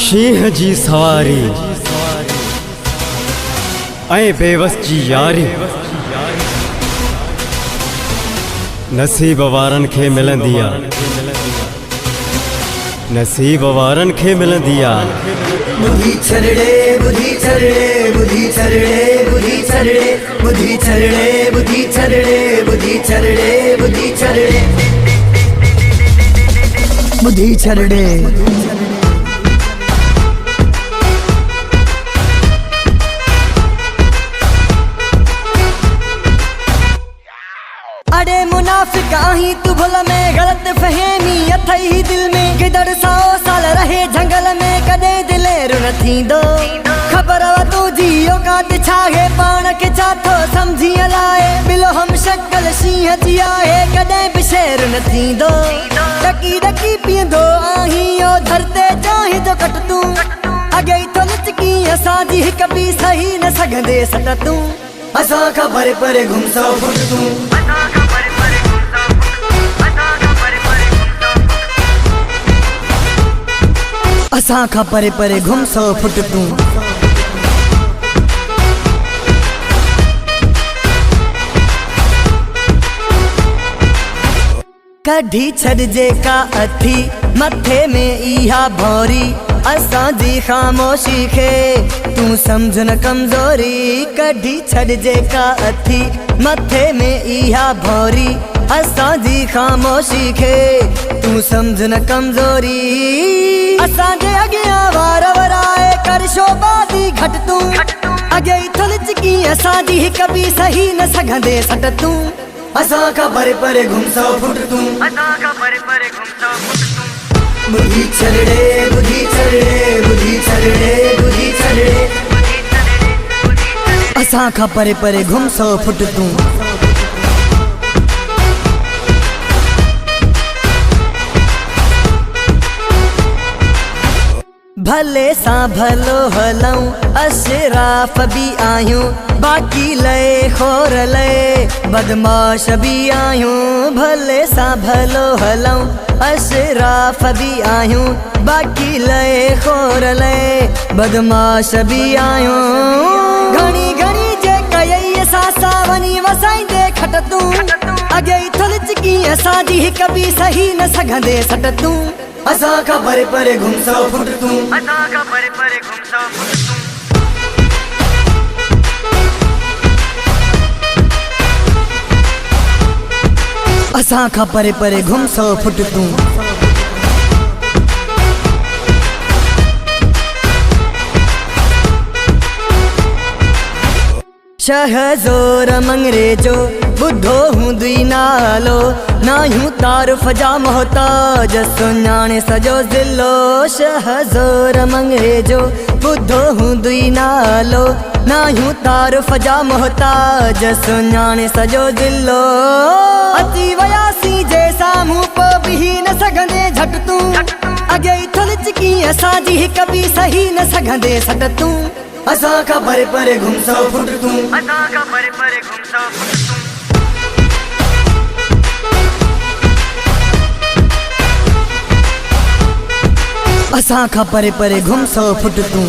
शींह जी सवारी ऐं बेवस जी यारी नसीब वारन खे मिलंदी आहे, नसीब वारन खे मिलंदी आहे। बुधी छरड़े बुधी छरड़े बुधी छरड़े बुधी छरड़े बुधी छरड़े बुधी छरड़े बुधी छरड़े बुधी छरड़े बुधी छरड़े अरे मुनाफिक आही तू भुल में गलत फहमी अथई दिल में किधर 100 साल रहे जंगल में कदे दिलेर न थींदो खबर तुझी औकात छा है पाण के चाथो समझी लाए बिलो हम शक्ल शींह जी आहे कदे भी शेर न थींदो डकी डकी पींदो आही ओ धरते चाहे जो कट तू अगे तो लचकी असा जी कभी सही न सघंदे सट तू असा खबर पर घुमसो फुट तू असा खा परे परे घुम 100 फुट तू कढ़ी छड़जे का अथी मथे में इहा भौरी असा जी खामोशी खे तू समझ न कमजोरी कढ़ी छड़जे का अथी मथे में इहा भौरी असा जी खामोशी खे तू समझ न कमजोरी असा जे अगिया वार वराए कर शोबादी घट तू अगे थलच की असा जी कभी सही न सघंदे सट तू असा खबर पर घुमसो फुट तू बुधी छरड़े बुधी छरड़े बुधी छरड़े बुधी छरड़े असा खबर पर घुमसो फुट तू भले सा भलो हलऊं अशराफ भी आयूं बाकी लए खोर लए बदमाश भी आयूं भले सा भलो हलऊं अशराफ भी आयूं बाकी लए खोर लए बदमाश भी आयूं घणी घणी जे कई सासा वनी वसाई दे खट तू अगे थलच की असा जी कभी सही न सघंदे सट तू असा खबर पर घुमसो फुट तू असा खबर पर घुमसो फुट तू शहज़ोर मंगरेजो बुद्धो हूँ दुई नालो नायूं तारुफ जा मोहताज सुञाणे सजो ज़िलो शहज़ोर मंगरेजो बुद्धो हूँ दुई नालो नायूं तारुफ जा मोहताज सुञाणे सजो ज़िलो अची वयासी जे साम्हूं को बिही न सघंदे झट तू अगे थलच की असा जी कभी सही न सघंदे सट तू असा खबर पर घुमसो फुट तू असा खबर पर घुमसो फुट तू